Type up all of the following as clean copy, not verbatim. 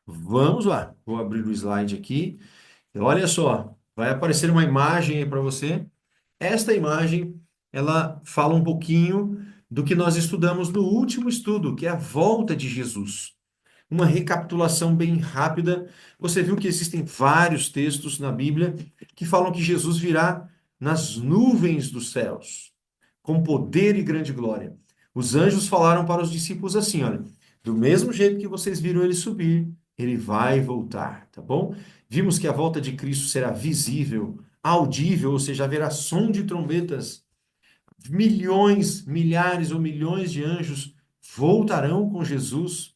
Vamos lá. Vou abrir o slide aqui. E olha só, vai aparecer uma imagem aí para você. Esta imagem, ela fala um pouquinho do que nós estudamos no último estudo, que é a volta de Jesus. Uma recapitulação bem rápida. Você viu que existem vários textos na Bíblia que falam que Jesus virá nas nuvens dos céus, com poder e grande glória. Os anjos falaram para os discípulos assim, olha, do mesmo jeito que vocês viram ele subir, ele vai voltar, tá bom? Vimos que a volta de Cristo será visível, audível, ou seja, haverá som de trombetas. Milhões, milhares ou milhões de anjos voltarão com Jesus.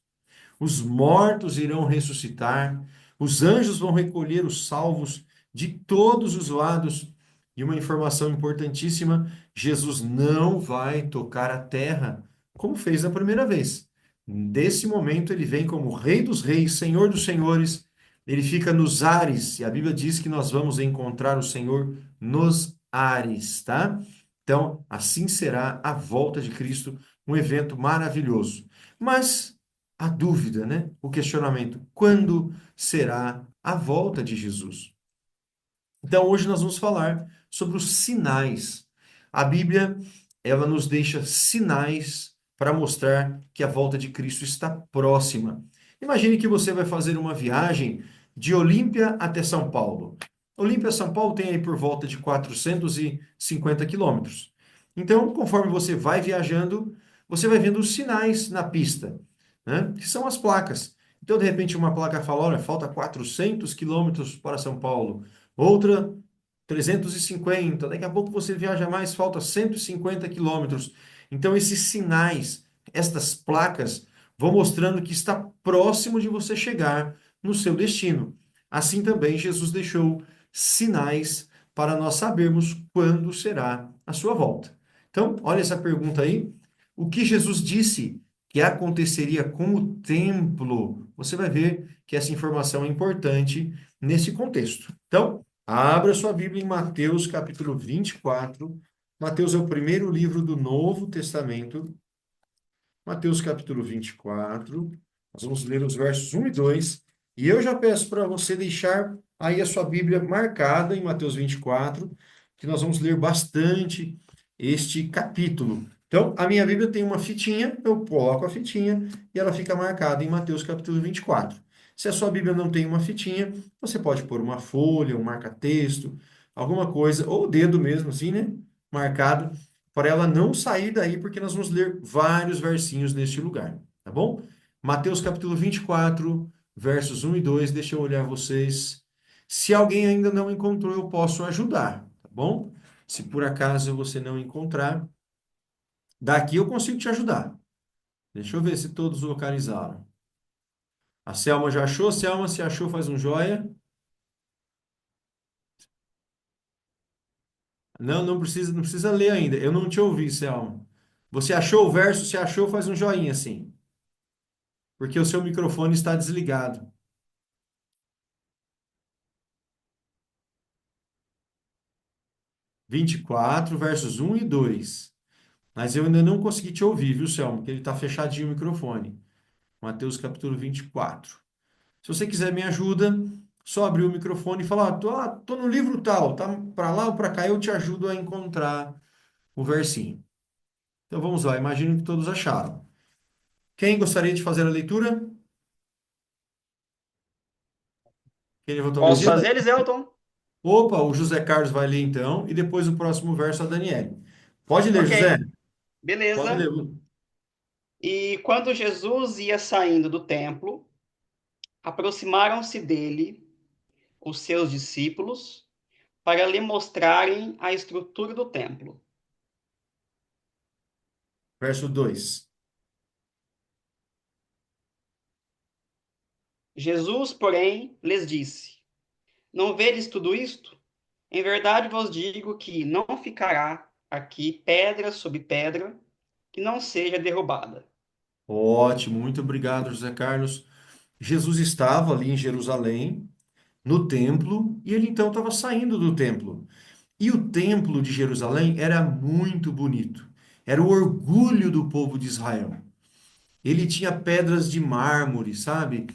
Os mortos irão ressuscitar, os anjos vão recolher os salvos de todos os lados. E uma informação importantíssima: Jesus não vai tocar a terra, como fez na primeira vez. Desse momento, ele vem como Rei dos Reis, Senhor dos Senhores, ele fica nos ares, e a Bíblia diz que nós vamos encontrar o Senhor nos ares, tá? Então, assim será a volta de Cristo, um evento maravilhoso. Mas a dúvida, né? O questionamento: quando será a volta de Jesus? Então, hoje nós vamos falar sobre os sinais. A Bíblia, ela nos deixa sinais para mostrar que a volta de Cristo está próxima. Imagine que você vai fazer uma viagem de Olímpia até São Paulo. Olímpia, São Paulo tem aí por volta de 450 quilômetros. Então, conforme você vai viajando, você vai vendo os sinais na pista, né? Que são as placas. Então, de repente, uma placa fala: olha, falta 400 quilômetros para São Paulo. Outra, 350. Daqui a pouco você viaja mais, falta 150 quilômetros. Então, esses sinais, estas placas, vão mostrando que está próximo de você chegar no seu destino. Assim também, Jesus deixou sinais para nós sabermos quando será a sua volta. Então, olha essa pergunta aí. O que Jesus disse que aconteceria com o templo? Você vai ver que essa informação é importante nesse contexto. Então, abra sua Bíblia em Mateus capítulo 24. Mateus é o primeiro livro do Novo Testamento. Mateus capítulo 24. Nós vamos ler os versos 1 e 2. E eu já peço para você deixar aí a sua Bíblia marcada em Mateus 24, que nós vamos ler bastante este capítulo. Então, a minha Bíblia tem uma fitinha, eu coloco a fitinha e ela fica marcada em Mateus capítulo 24. Se a sua Bíblia não tem uma fitinha, você pode pôr uma folha, um marca-texto, alguma coisa, ou o dedo mesmo, assim, né? Marcado, para ela não sair daí, porque nós vamos ler vários versinhos neste lugar, tá bom? Mateus capítulo 24, versos 1 e 2, deixa eu olhar vocês. Se alguém ainda não encontrou, eu posso ajudar, tá bom? Se por acaso você não encontrar, daqui eu consigo te ajudar. Deixa eu ver se todos localizaram. A Selma já achou? Selma, se achou, faz um joia. Não, não precisa ler ainda. Eu não te ouvi, Selma. Você achou o verso? Se achou, faz um joinha assim, porque o seu microfone está desligado. 24 versos 1 e 2. Mas eu ainda não consegui te ouvir, viu, Selma? Porque ele está fechadinho o microfone. Mateus capítulo 24. Se você quiser me ajuda, só abrir o microfone e falar: tô no livro tal, tá para lá ou para cá, eu te ajudo a encontrar o versinho. Então vamos lá, imagino que todos acharam. Quem gostaria de fazer a leitura? Quem levantou a Posso mãozinha? fazer, Eliselton? Opa, o José Carlos vai ler então, e depois o próximo verso a Daniele. Pode ler, Ok, José? Pode ler. beleza. E quando Jesus ia saindo do templo, aproximaram-se dele os seus discípulos para lhe mostrarem a estrutura do templo. Verso 2. Jesus, porém, lhes disse: Não vedes tudo isto? Em verdade vos digo que não ficará aqui pedra sobre pedra que não seja derrubada. Ótimo, muito obrigado, José Carlos. Jesus estava ali em Jerusalém, no templo, e ele então estava saindo do templo. E o templo de Jerusalém era muito bonito. Era o orgulho do povo de Israel. Ele tinha pedras de mármore, sabe?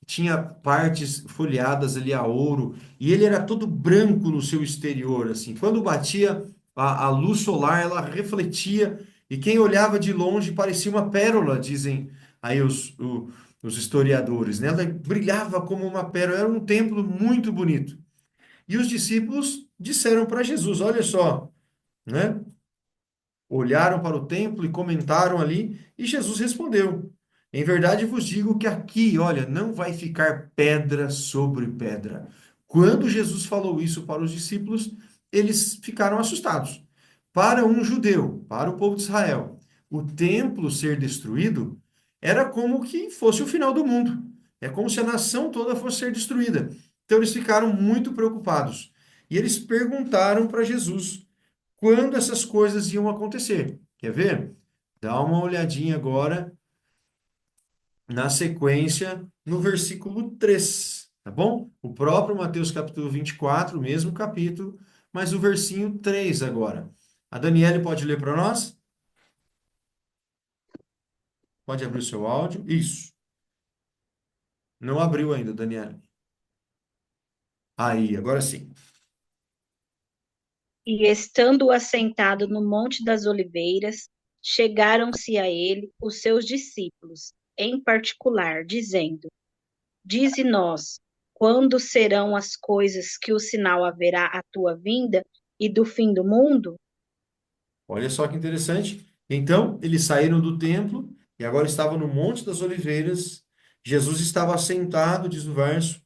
tinha partes folheadas ali a ouro, e ele era todo branco no seu exterior, assim. Quando batia a luz solar, ela refletia, e quem olhava de longe parecia uma pérola, dizem aí os historiadores, né? Ela brilhava como uma pérola, era um templo muito bonito. E os discípulos disseram para Jesus: olha só, né? Olharam para o templo e comentaram ali, e Jesus respondeu: em verdade vos digo que aqui, olha, não vai ficar pedra sobre pedra. Quando Jesus falou isso para os discípulos, eles ficaram assustados. Para um judeu, para o povo de Israel, o templo ser destruído era como que fosse o final do mundo. É como se a nação toda fosse ser destruída. Então eles ficaram muito preocupados. E eles perguntaram para Jesus quando essas coisas iam acontecer. Quer ver? Dá uma olhadinha agora na sequência no versículo 3, tá bom? O próprio Mateus capítulo 24, o mesmo capítulo, mas o versinho 3 agora. A Daniele pode ler para nós? Pode abrir o seu áudio? Isso. Não abriu ainda, Daniele. Aí, agora sim. E estando assentado no Monte das Oliveiras, chegaram-se a ele os seus discípulos, em particular, dizendo: Dize-nos, quando serão as coisas que o sinal haverá à tua vinda e do fim do mundo? Olha só que interessante. Então, eles saíram do templo e agora estavam no Monte das Oliveiras. Jesus estava assentado, diz o verso.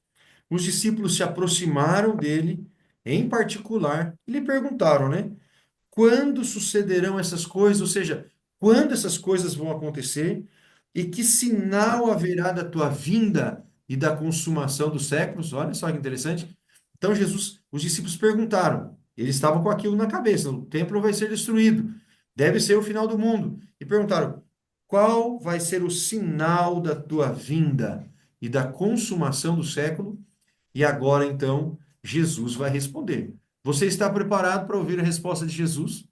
Os discípulos se aproximaram dele, em particular, e lhe perguntaram, né? Quando sucederão essas coisas? Ou seja, quando essas coisas vão acontecer? E que sinal haverá da tua vinda e da consumação dos séculos? Olha só que interessante. Então, os discípulos perguntaram, eles estavam com aquilo na cabeça: o templo vai ser destruído, deve ser o final do mundo. E perguntaram: qual vai ser o sinal da tua vinda e da consumação do século? E agora, então, Jesus vai responder. Você está preparado para ouvir a resposta de Jesus?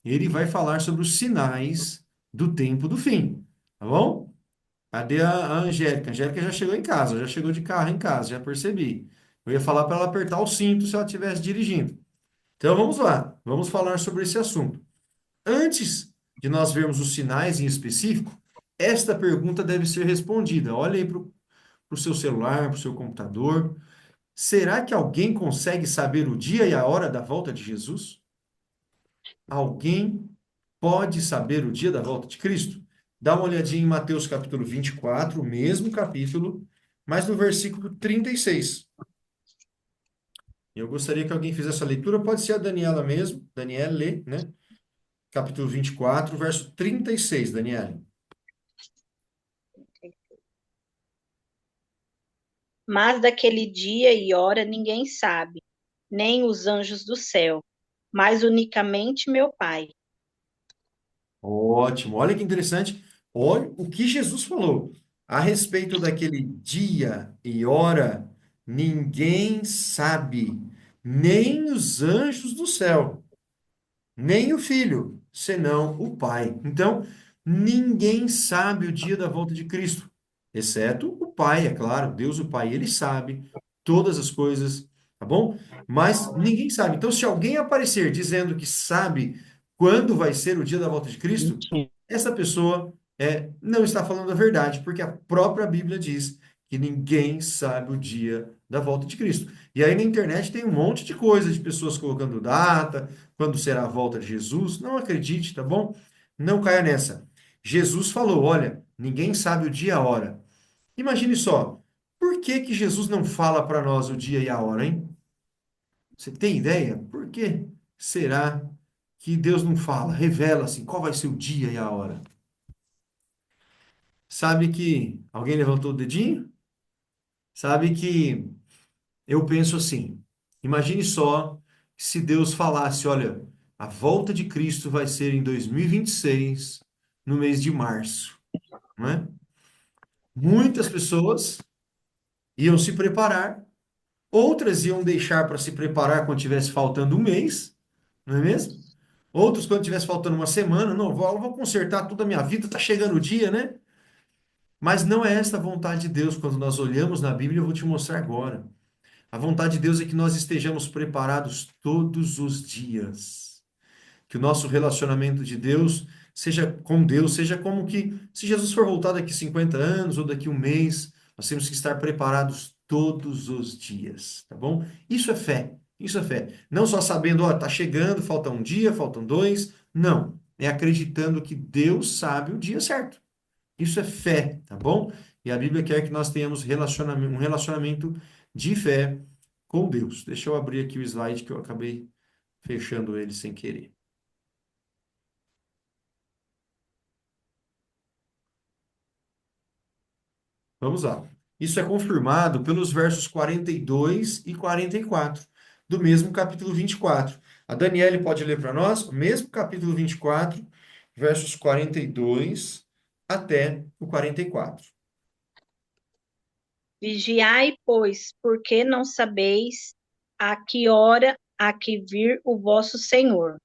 Ele vai falar sobre os sinais do tempo do fim, tá bom? Cadê a Angélica? A Angélica já chegou em casa, já chegou de carro em casa, já percebi. Eu ia falar para ela apertar o cinto se ela estivesse dirigindo. Então vamos lá, vamos falar sobre esse assunto. Antes de nós vermos os sinais em específico, esta pergunta deve ser respondida. Olha aí para o seu celular, para o seu computador. Será que alguém consegue saber o dia e a hora da volta de Jesus? Alguém pode saber o dia da volta de Cristo? Dá uma olhadinha em Mateus capítulo 24, o mesmo capítulo, mas no versículo 36. Eu gostaria que alguém fizesse a leitura, pode ser a Daniela mesmo, Daniela lê, né? Capítulo 24, verso 36, Daniela. Mas daquele dia e hora ninguém sabe, nem os anjos do céu, mas unicamente meu Pai. Ótimo, olha que interessante. Olha o que Jesus falou a respeito daquele dia e hora, ninguém sabe, nem os anjos do céu, nem o Filho, senão o Pai. Então, ninguém sabe o dia da volta de Cristo, exceto o Pai, é claro, Deus o Pai, ele sabe todas as coisas, tá bom? Mas ninguém sabe. Então, se alguém aparecer dizendo que sabe quando vai ser o dia da volta de Cristo, essa pessoa não está falando a verdade, porque a própria Bíblia diz que ninguém sabe o dia da volta de Cristo. E aí na internet tem um monte de coisa de pessoas colocando data, quando será a volta de Jesus. Não acredite, tá bom? Não caia nessa. Jesus falou: olha, ninguém sabe o dia e a hora. Imagine só, por que que Jesus não fala para nós o dia e a hora, hein? Você tem ideia? Por que será que Deus não fala, revela assim, qual vai ser o dia e a hora? Sabe que alguém levantou o dedinho? Sabe que eu penso assim, imagine só se Deus falasse, olha, a volta de Cristo vai ser em 2026, no mês de março, não é? Muitas pessoas iam se preparar, outras iam deixar para se preparar quando tivesse faltando um mês, não é mesmo? Outros quando tivesse faltando uma semana, não, vou consertar toda a minha vida, tá chegando o dia, né? Mas não é esta a vontade de Deus quando nós olhamos na Bíblia, eu vou te mostrar agora. A vontade de Deus é que nós estejamos preparados todos os dias. Que o nosso relacionamento de Deus seja com Deus, seja como que, se Jesus for voltar daqui 50 anos ou daqui um mês, nós temos que estar preparados todos os dias, tá bom? Isso é fé, isso é fé. Não só sabendo, ó, tá chegando, falta um dia, faltam dois, não. É acreditando que Deus sabe o dia certo. Isso é fé, tá bom? E a Bíblia quer que nós tenhamos um relacionamento de fé com Deus. Deixa eu abrir aqui o slide que eu acabei fechando ele sem querer. Vamos lá. Isso é confirmado pelos versos 42 e 44 do mesmo capítulo 24. A Daniele pode ler para nós o mesmo capítulo 24, versos 42 até o 44. Vigiai, pois, porque não sabeis a que hora há que vir o vosso Senhor.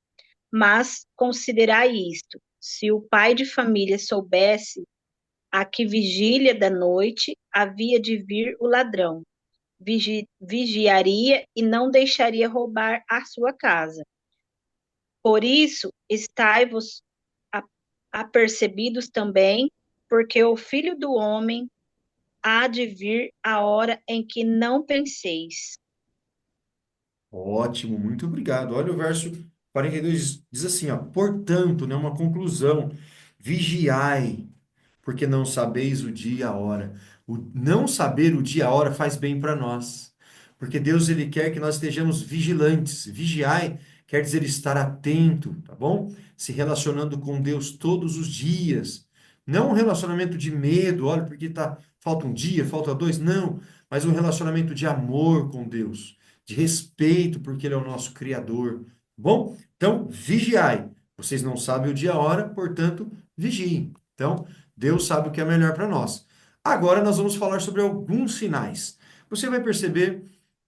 Mas considerai isto: se o pai de família soubesse a que vigília da noite havia de vir o ladrão, vigiaria e não deixaria roubar a sua casa. Por isso, estai-vos apercebidos também, porque o Filho do Homem há de vir a hora em que não penseis. Ótimo, muito obrigado. Olha o verso 42, diz assim, ó, portanto, né, uma conclusão, vigiai, porque não sabeis o dia e a hora. O não saber o dia e a hora faz bem para nós, porque Deus ele quer que nós estejamos vigilantes. Vigiai quer dizer estar atento, tá bom? Se relacionando com Deus todos os dias. Não um relacionamento de medo, olha, porque falta um dia, falta dois, não, mas um relacionamento de amor com Deus, de respeito, porque Ele é o nosso Criador. Tá bom? Então, vigiai. Vocês não sabem o dia e a hora, portanto, vigiem. Então, Deus sabe o que é melhor para nós. Agora nós vamos falar sobre alguns sinais. Você vai perceber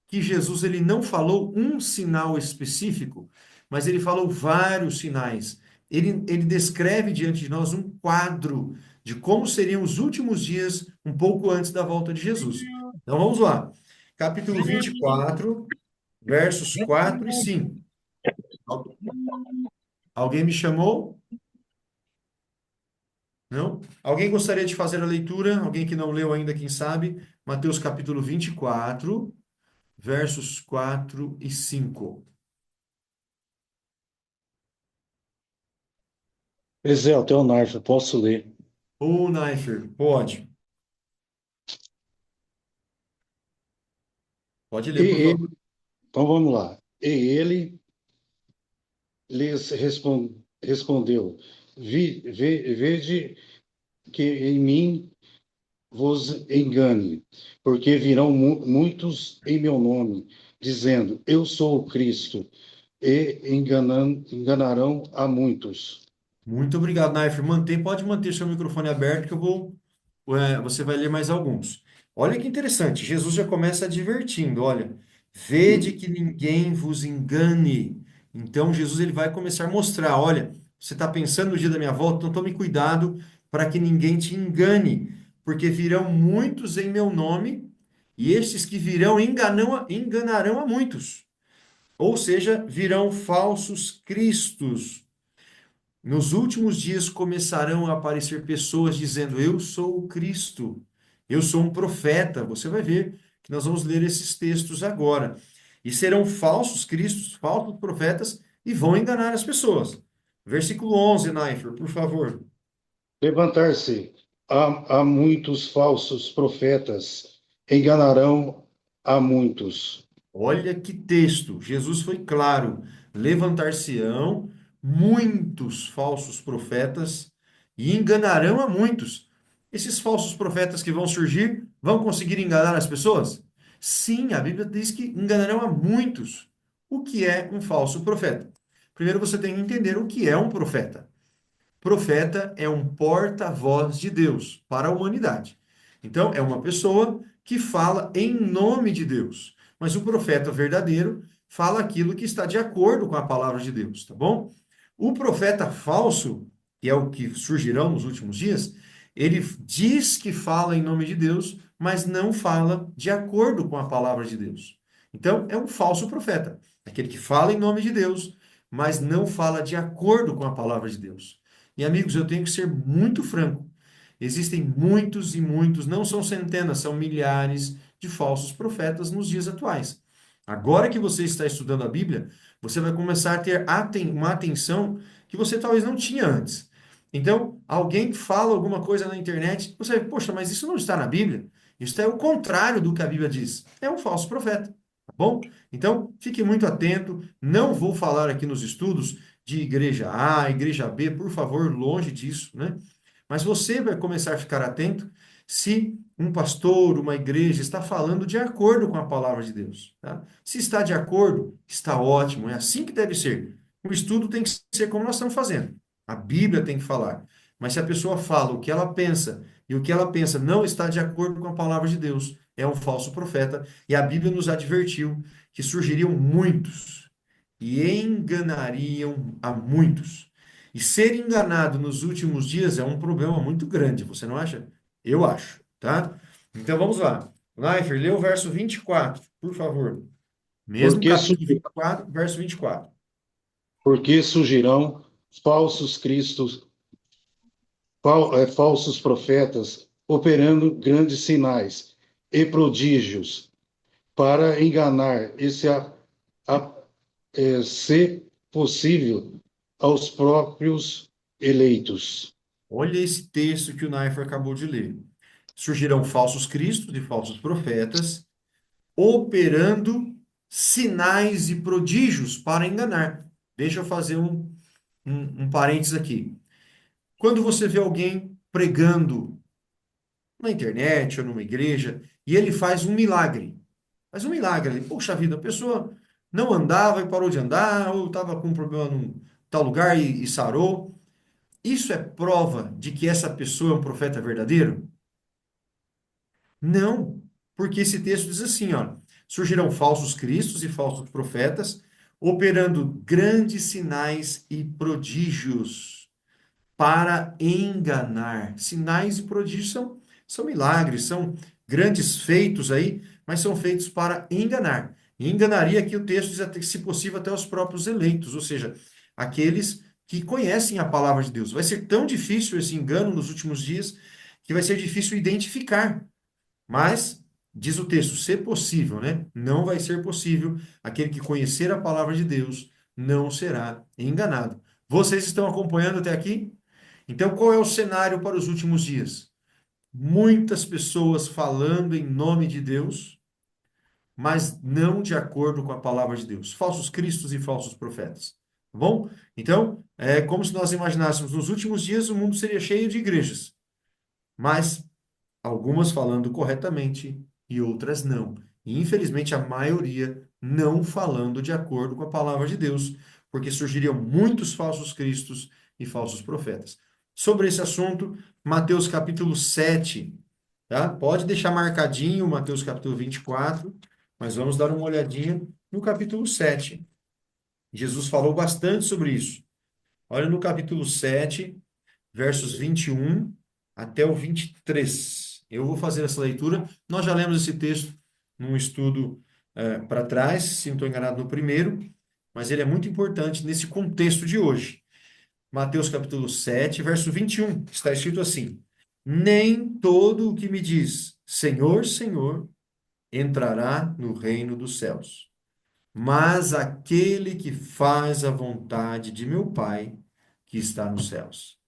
que Jesus ele não falou um sinal específico, mas ele falou vários sinais. Ele descreve diante de nós um quadro de como seriam os últimos dias um pouco antes da volta de Jesus. Então vamos lá. Capítulo 24, versos 4 e 5. Alguém me chamou? Não? Alguém gostaria de fazer a leitura? Alguém que não leu ainda, quem sabe? Mateus capítulo 24, versos 4 e 5. Pois é, o Leonardo, posso ler. Ô, Naifer, pode. Pode E ler, por ele, favor. então vamos lá. E ele lhes respondeu: Vede que em mim vos engane, porque virão muitos em meu nome, dizendo: Eu sou o Cristo, e enganarão a muitos. Muito obrigado, Naifer. Pode manter seu microfone aberto que você vai ler mais alguns. Olha que interessante, Jesus já começa advertindo, olha, vede que ninguém vos engane. Então Jesus ele vai começar a mostrar, olha, você está pensando no dia da minha volta, então tome cuidado para que ninguém te engane, porque virão muitos em meu nome, e estes que virão enganarão a muitos. Ou seja, virão falsos cristos. Nos últimos dias começarão a aparecer pessoas dizendo: Eu sou o Cristo, eu sou um profeta. Você vai ver que nós vamos ler esses textos agora. E serão falsos cristos, falsos profetas, e vão enganar as pessoas. Versículo 11, Naifer, por favor. Levantar-se há muitos falsos profetas, enganarão a muitos. Olha que texto. Jesus foi claro. Levantar-se-ão muitos falsos profetas e enganarão a muitos. Esses falsos profetas que vão surgir vão conseguir enganar as pessoas? Sim, a Bíblia diz que enganarão a muitos. O que é um falso profeta? Primeiro você tem que entender o que é um profeta. Profeta é um porta-voz de Deus para a humanidade. Então, é uma pessoa que fala em nome de Deus. Mas o profeta verdadeiro fala aquilo que está de acordo com a palavra de Deus, tá bom? O profeta falso, que é o que surgirão nos últimos dias, Ele diz que fala em nome de Deus, mas não fala de acordo com a palavra de Deus. Então, é um falso profeta. Aquele que fala em nome de Deus, mas não fala de acordo com a palavra de Deus. E, amigos, eu tenho que ser muito franco. Existem muitos e muitos, não são centenas, são milhares de falsos profetas nos dias atuais. Agora que você está estudando a Bíblia, você vai começar a ter uma atenção que você talvez não tinha antes. Então, alguém fala alguma coisa na internet, você vai, poxa, mas isso não está na Bíblia. Isso é o contrário do que a Bíblia diz. É um falso profeta, tá bom? Então, fique muito atento. Não vou falar aqui nos estudos de igreja A, igreja B, por favor, longe disso, né? Mas você vai começar a ficar atento se um pastor, uma igreja está falando de acordo com a palavra de Deus, tá? Se está de acordo, está ótimo, é assim que deve ser. O estudo tem que ser como nós estamos fazendo. A Bíblia tem que falar. Mas se a pessoa fala o que ela pensa e o que ela pensa não está de acordo com a palavra de Deus, é um falso profeta. E a Bíblia nos advertiu que surgiriam muitos e enganariam a muitos. E ser enganado nos últimos dias é um problema muito grande, você não acha? Eu acho, tá? Então vamos lá. Leifert, lê o verso 24, por favor. Mesmo Porque, capítulo 24, verso 24. porque surgirão falsos cristos, falsos profetas, operando grandes sinais e prodígios para enganar, a- se possível, aos próprios eleitos. Olha esse texto que o Leifert acabou de ler. Surgirão falsos cristos e falsos profetas, operando sinais e prodígios para enganar. Deixa eu fazer um parênteses aqui. Quando você vê alguém pregando na internet ou numa igreja e ele faz um milagre ali, poxa vida, a pessoa não andava e parou de andar, ou estava com um problema num tal lugar e sarou. Isso é prova de que essa pessoa é um profeta verdadeiro? Não, porque esse texto diz assim, ó, surgirão falsos cristos e falsos profetas, operando grandes sinais e prodígios para enganar. Sinais e prodígios são milagres, são grandes feitos aí, mas são feitos para enganar. E enganaria aqui o texto diz até, se possível até os próprios eleitos, ou seja, aqueles que conhecem a palavra de Deus. Vai ser tão difícil esse engano nos últimos dias que vai ser difícil identificar. Mas, diz o texto, ser possível, né? Não vai ser possível. Aquele que conhecer a palavra de Deus não será enganado. Vocês estão acompanhando até aqui? Então, qual é o cenário para os últimos dias? Muitas pessoas falando em nome de Deus, mas não de acordo com a palavra de Deus. Falsos cristos e falsos profetas. Tá bom? Então, é como se nós imaginássemos nos últimos dias o mundo seria cheio de igrejas, mas algumas falando corretamente e outras não. E, infelizmente, a maioria não falando de acordo com a palavra de Deus, porque surgiriam muitos falsos cristos e falsos profetas. Sobre esse assunto, Mateus capítulo 7, tá? Pode deixar marcadinho Mateus capítulo 24, mas vamos dar uma olhadinha no capítulo 7. Jesus falou bastante sobre isso. Olha no capítulo 7, versos 21 até o 23. Eu vou fazer essa leitura. Nós já lemos esse texto num estudo para trás, se não estou enganado, no primeiro, mas ele é muito importante nesse contexto de hoje. Mateus capítulo 7, verso 21, está escrito assim: Nem todo o que me diz Senhor, Senhor, entrará no reino dos céus, mas aquele que faz a vontade de meu Pai que está nos céus.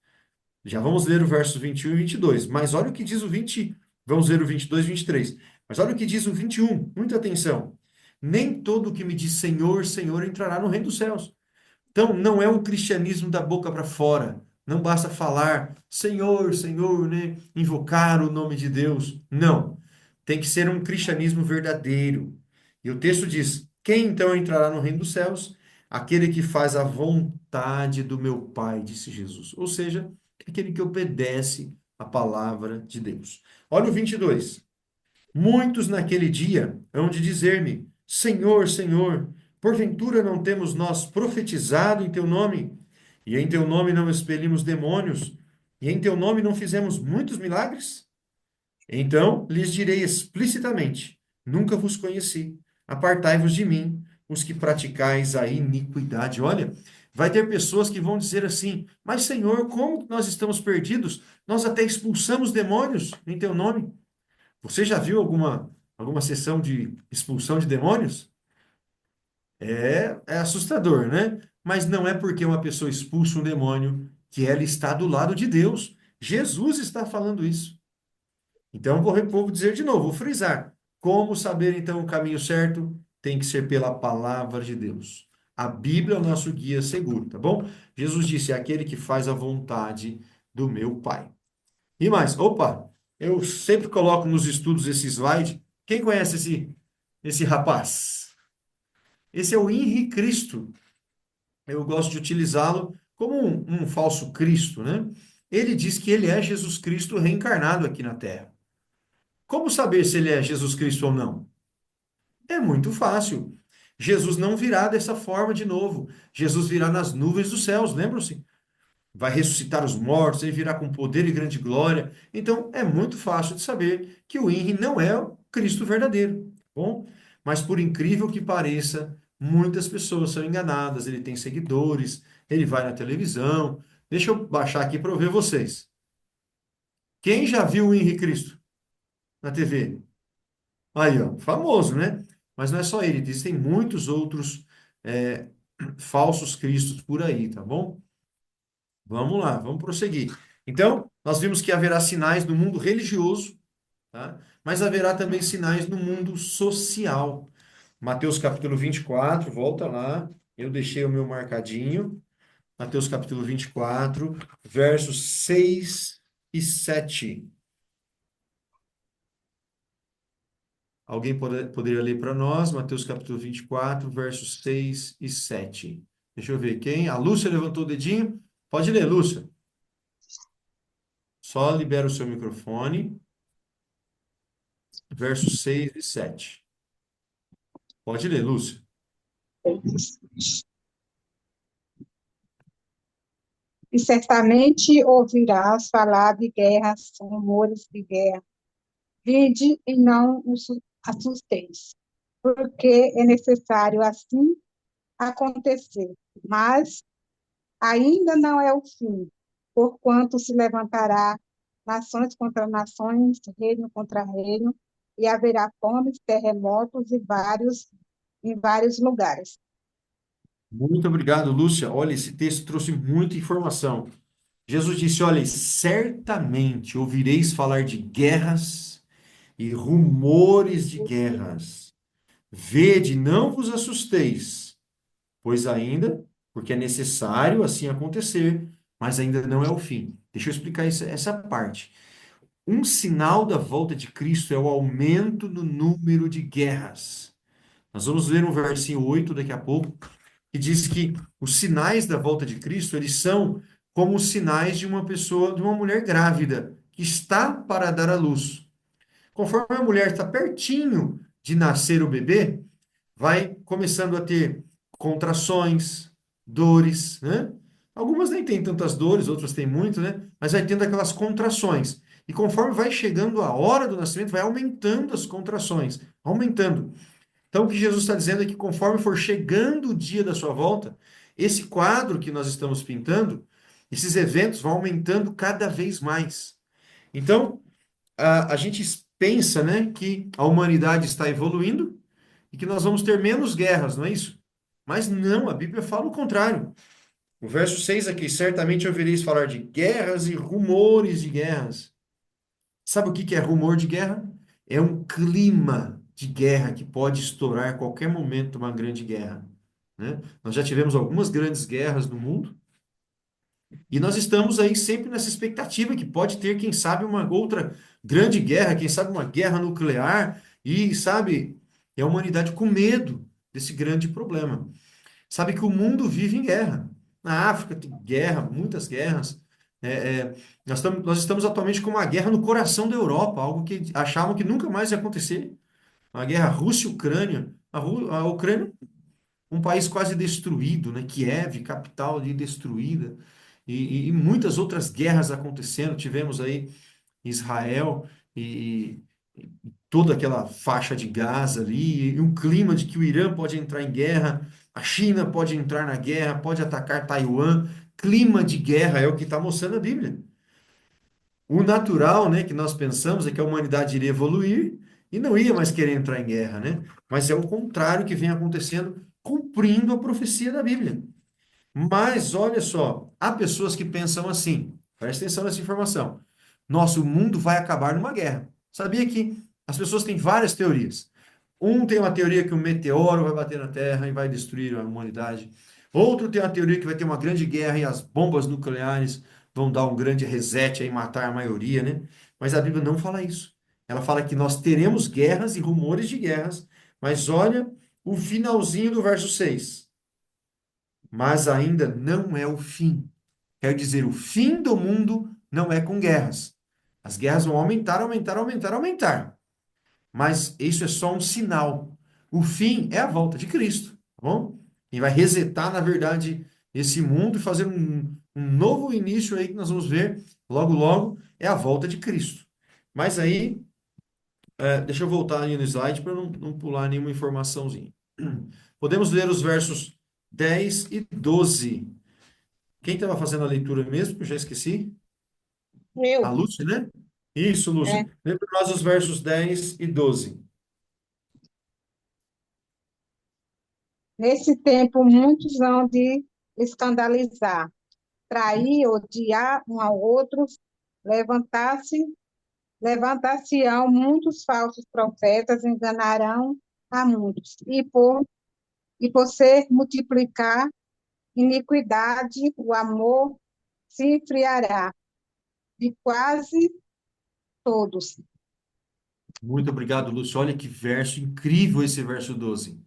Já vamos ler o verso 21 e 22. Mas olha o que diz o 20. Vamos ler o 22 e 23. Mas olha o que diz o 21. Muita atenção. Nem todo que me diz Senhor, Senhor entrará no reino dos céus. Então, não é um cristianismo da boca para fora. Não basta falar Senhor, Senhor, né? Invocar o nome de Deus. Não. Tem que ser um cristianismo verdadeiro. E o texto diz: Quem então entrará no reino dos céus? Aquele que faz a vontade do meu Pai, disse Jesus. Ou seja, aquele que obedece a palavra de Deus. Olha o 22. Muitos naquele dia hão de dizer-me: Senhor, Senhor, porventura não temos nós profetizado em teu nome? E em teu nome não expelimos demônios? e em teu nome não fizemos muitos milagres? Então lhes direi explicitamente: nunca vos conheci. Apartai-vos de mim, os que praticais a iniquidade. Olha, vai ter pessoas que vão dizer assim: mas Senhor, como nós estamos perdidos? Nós até expulsamos demônios em teu nome. Você já viu alguma sessão de expulsão de demônios? É assustador, né? Mas não é porque uma pessoa expulsa um demônio que ela está do lado de Deus. Jesus está falando isso. Então, vou dizer de novo, vou frisar. Como saber, então, o caminho certo? Tem que ser pela palavra de Deus. A Bíblia é o nosso guia seguro, tá bom? Jesus disse: é aquele que faz a vontade do meu Pai. E mais, opa, eu sempre coloco nos estudos esse slide. Quem conhece esse rapaz? Esse é o Henri Cristo. Eu gosto de utilizá-lo como um falso Cristo, né? Ele diz que ele é Jesus Cristo reencarnado aqui na Terra. Como saber se ele é Jesus Cristo ou não? É muito fácil. Jesus não virá dessa forma de novo. Jesus virá nas nuvens dos céus, lembram-se? Vai ressuscitar os mortos, ele virá com poder e grande glória. Então, é muito fácil de saber que o Henry não é o Cristo verdadeiro, tá bom? Mas por incrível que pareça, muitas pessoas são enganadas, ele tem seguidores, ele vai na televisão. Deixa eu baixar aqui para eu ver vocês. Quem já viu o Henry Cristo na TV? Aí, ó, famoso, né? Mas não é só ele, existem muitos outros é, falsos cristos por aí, tá bom? Vamos lá, vamos prosseguir. Então, nós vimos que haverá sinais no mundo religioso, tá? Mas haverá também sinais no mundo social. Mateus capítulo 24, volta lá. Eu deixei o meu marcadinho. Mateus capítulo 24, versos 6 e 7. Alguém poderia ler para nós? Mateus capítulo 24, versos 6 e 7. Deixa eu ver quem. A Lúcia levantou o dedinho. Pode ler, Lúcia. Só libera o seu microfone. Versos 6 e 7. Pode ler, Lúcia. E certamente ouvirás falar de guerras, rumores de guerra. Vinde e não os assusteis, porque é necessário assim acontecer. Mas ainda não é o fim, porquanto se levantará nações contra nações, reino contra reino, e haverá fomes, terremotos em vários lugares. Muito obrigado, Lúcia. Olha, esse texto trouxe muita informação. Jesus disse: olha, certamente ouvireis falar de guerras e rumores de guerras. Vede, não vos assusteis, pois ainda, porque é necessário assim acontecer, mas ainda não é o fim. Deixa eu explicar essa parte. Um sinal da volta de Cristo é o aumento no número de guerras. Nós vamos ler um versinho 8 daqui a pouco, que diz que os sinais da volta de Cristo, eles são como os sinais de uma pessoa, de uma mulher grávida, que está para dar à luz. Conforme a mulher está pertinho de nascer o bebê, vai começando a ter contrações, dores, né? Algumas nem têm tantas dores, outras têm muito, né? Mas vai tendo aquelas contrações. E conforme vai chegando a hora do nascimento, vai aumentando as contrações, aumentando. Então, o que Jesus está dizendo é que conforme for chegando o dia da sua volta, esse quadro que nós estamos pintando, esses eventos vão aumentando cada vez mais. Então, a gente pensa, né, que a humanidade está evoluindo e que nós vamos ter menos guerras, não é isso? Mas não, a Bíblia fala o contrário. O verso 6 aqui: certamente ouvireis falar de guerras e rumores de guerras. Sabe o que que é rumor de guerra? É um clima de guerra que pode estourar a qualquer momento uma grande guerra, né? Nós já tivemos algumas grandes guerras no mundo e nós estamos aí sempre nessa expectativa que pode ter, quem sabe, uma outra grande guerra, quem sabe uma guerra nuclear e, sabe, é a humanidade com medo desse grande problema. Sabe que o mundo vive em guerra. Na África tem guerra, muitas guerras. É, nós estamos atualmente com uma guerra no coração da Europa, algo que achavam que nunca mais ia acontecer. Uma guerra Rússia e Ucrânia. A Ucrânia, um país quase destruído, né? Kiev, capital ali destruída. e muitas outras guerras acontecendo. Tivemos aí Israel e toda aquela faixa de Gaza ali, e um clima de que o Irã pode entrar em guerra, a China pode entrar na guerra, pode atacar Taiwan. Clima de guerra é o que está mostrando a Bíblia. O natural, né, que nós pensamos é que a humanidade iria evoluir e não ia mais querer entrar em guerra, né? Mas é o contrário que vem acontecendo, cumprindo a profecia da Bíblia. Mas olha só, há pessoas que pensam assim, presta atenção nessa informação. Nosso mundo vai acabar numa guerra. Sabia que as pessoas têm várias teorias. Um tem uma teoria que um meteoro vai bater na Terra e vai destruir a humanidade. Outro tem a teoria que vai ter uma grande guerra e as bombas nucleares vão dar um grande reset e matar a maioria, né? Mas a Bíblia não fala isso. Ela fala que nós teremos guerras e rumores de guerras, mas olha o finalzinho do verso 6. Mas ainda não é o fim. Quer dizer, o fim do mundo não é com guerras. As guerras vão aumentar, aumentar, aumentar, aumentar. Mas isso é só um sinal. O fim é a volta de Cristo, tá bom? E vai resetar, na verdade, esse mundo e fazer um novo início aí que nós vamos ver logo, logo, é a volta de Cristo. Mas aí, deixa eu voltar ali no slide para não pular nenhuma informaçãozinha. Podemos ler os versos 10 e 12. Quem estava fazendo a leitura mesmo? Que eu já esqueci. A Eu, Lúcia, né? Isso, Lúcia. é, Lê para nós os versos 10 e 12. nesse tempo, muitos hão de escandalizar, trair, odiar um ao outro, levantar-se, levantar-se-ão muitos falsos profetas, enganarão a muitos, e por se multiplicar iniquidade, o amor se enfriará de quase todos. Muito obrigado, Lúcio. Olha que verso incrível esse verso 12.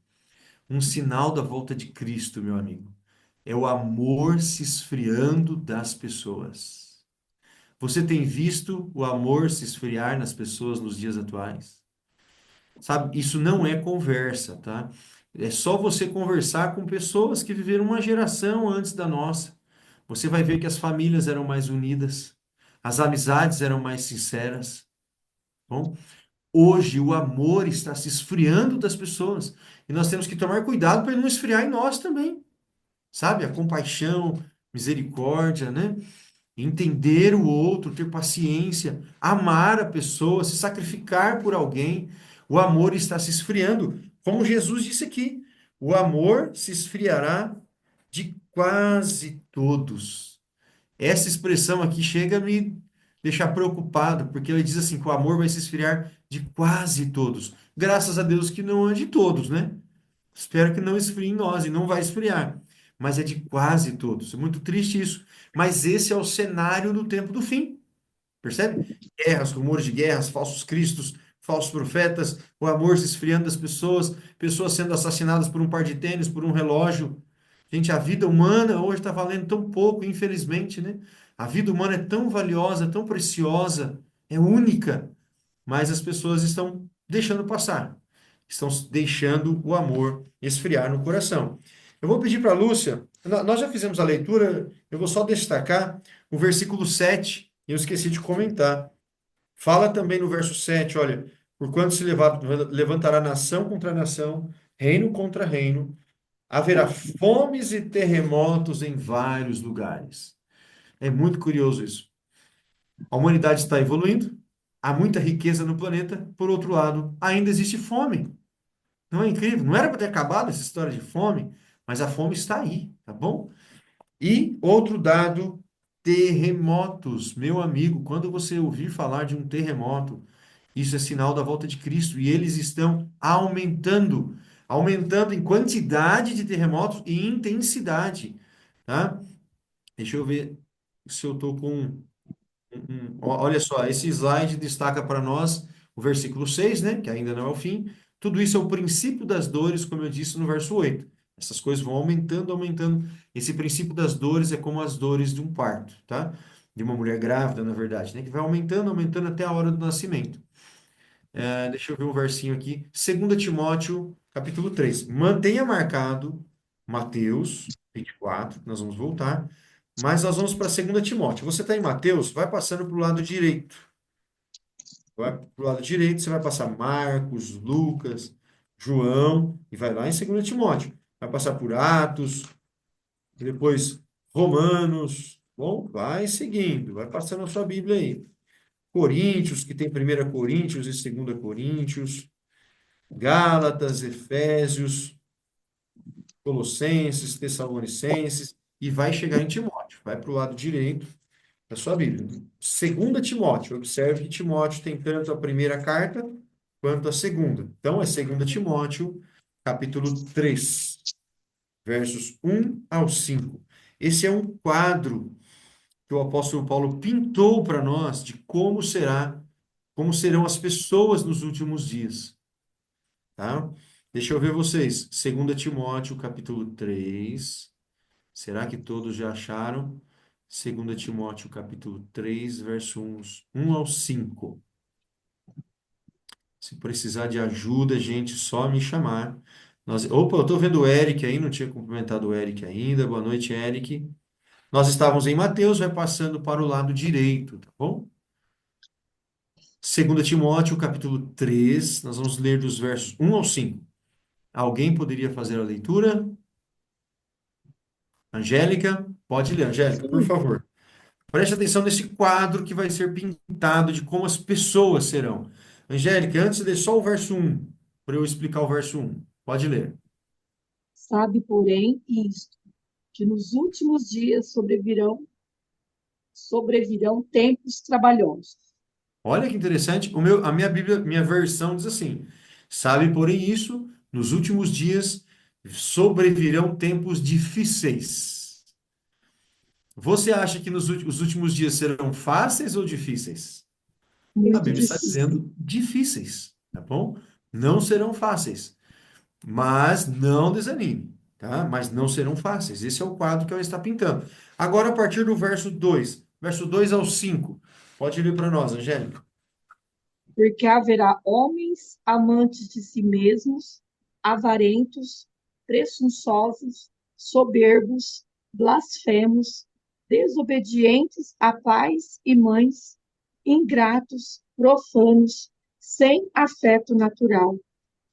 Um sinal da volta de Cristo, meu amigo. É o amor se esfriando das pessoas. Você tem visto o amor se esfriar nas pessoas nos dias atuais? Sabe, isso não é conversa, tá? É só você conversar com pessoas que viveram uma geração antes da nossa. Você vai ver que as famílias eram mais unidas, as amizades eram mais sinceras. Bom, hoje o amor está se esfriando das pessoas e nós temos que tomar cuidado para ele não esfriar em nós também, sabe? A compaixão, misericórdia, né? Entender o outro, ter paciência, amar a pessoa, se sacrificar por alguém. O amor está se esfriando, como Jesus disse aqui. O amor se esfriará de quase todos. Essa expressão aqui chega a me deixar preocupado, porque ele diz assim que o amor vai se esfriar de quase todos. Graças a Deus que não é de todos, né? Espero que não esfrie em nós e não vai esfriar, mas é de quase todos. É muito triste isso, mas esse é o cenário do tempo do fim. Percebe? Guerras, rumores de guerras, falsos cristos, falsos profetas, o amor se esfriando das pessoas, pessoas sendo assassinadas por um par de tênis, por um relógio. Gente, a vida humana hoje está valendo tão pouco, infelizmente, né? A vida humana é tão valiosa, tão preciosa, é única, mas as pessoas estão deixando passar, estão deixando o amor esfriar no coração. Eu vou pedir para a Lúcia, nós já fizemos a leitura, eu vou só destacar o versículo 7, eu esqueci de comentar. Fala também no verso 7, olha, porquanto se levantará nação contra nação, reino contra reino, haverá fomes e terremotos em vários lugares. É muito curioso isso. A humanidade está evoluindo, há muita riqueza no planeta, por outro lado, ainda existe fome. Não é incrível? Não era para ter acabado essa história de fome, mas a fome está aí, tá bom? E outro dado, terremotos. Meu amigo, quando você ouvir falar de um terremoto, isso é sinal da volta de Cristo e eles estão aumentando, aumentando em quantidade de terremotos e intensidade, tá? Deixa eu ver se eu estou com olha só, esse slide destaca para nós o versículo 6, né, que ainda não é o fim. Tudo isso é o princípio das dores, como eu disse no verso 8. Essas coisas vão aumentando, aumentando. Esse princípio das dores é como as dores de um parto, tá? De uma mulher grávida, na verdade, né? Que vai aumentando, aumentando até a hora do nascimento. Deixa eu ver um versinho aqui. 2 Timóteo, capítulo 3. Mantenha marcado Mateus 24, nós vamos voltar. mas nós vamos para 2 Timóteo. Você está em Mateus, vai passando para o lado direito. Vai para o lado direito, você vai passar Marcos, Lucas, João, e vai lá em 2 Timóteo. Vai passar por Atos, e depois Romanos. Bom, vai seguindo, vai passando a sua Bíblia aí. Coríntios, que tem 1 Coríntios e 2 Coríntios. Gálatas, Efésios, Colossenses, Tessalonicenses, e vai chegar em Timóteo. Vai para o lado direito da sua Bíblia. 2 Timóteo. Observe que Timóteo tem tanto a primeira carta quanto a segunda. Então, é 2 Timóteo, capítulo 3, versos 1 ao 5. Esse é um quadro que o apóstolo Paulo pintou para nós de como serão as pessoas nos últimos dias, tá? Deixa eu ver vocês. 2 Timóteo, capítulo 3. Será que todos já acharam? 2 Timóteo, capítulo 3, verso 1 ao 5. Se precisar de ajuda, gente, só me chamar. Opa, eu estou vendo o Eric aí, não tinha cumprimentado o Eric ainda. Boa noite, Eric. Nós estávamos em Mateus, vai passando para o lado direito, tá bom? 2 Timóteo, capítulo 3, nós vamos ler dos versos 1 ao 5. Alguém poderia fazer a leitura? Angélica? Pode ler, Angélica, por favor. Preste atenção nesse quadro que vai ser pintado de como as pessoas serão. Angélica, antes de só o verso 1, para eu explicar o verso 1. Pode ler. Sabe, porém, isto, que nos últimos dias sobrevirão tempos trabalhosos. Olha que interessante. A minha Bíblia, minha versão diz assim: sabe, porém, isso, nos últimos dias sobrevirão tempos difíceis. Você acha que os últimos dias serão fáceis ou difíceis? A Muito Bíblia está difícil. dizendo difíceis, tá bom? Não serão fáceis, mas não desanime, tá? Mas não serão fáceis. Esse é o quadro que ela está pintando. Agora, a partir do verso 2 ao 5. Pode ler para nós, Angélica. Porque haverá homens amantes de si mesmos, avarentos, presunçosos, soberbos, blasfemos, desobedientes a pais e mães, ingratos, profanos, sem afeto natural,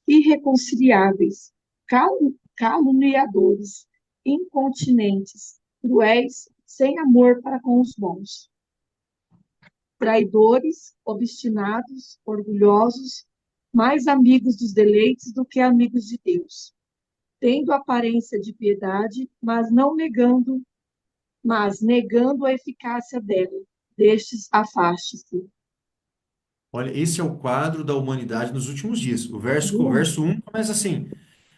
irreconciliáveis, caluniadores, incontinentes, cruéis, sem amor para com os bons, traidores, obstinados, orgulhosos, mais amigos dos deleites do que amigos de Deus, tendo aparência de piedade, mas negando a eficácia dela. Destes afaste-se. Olha, esse é o quadro da humanidade nos últimos dias. O verso 1 começa assim: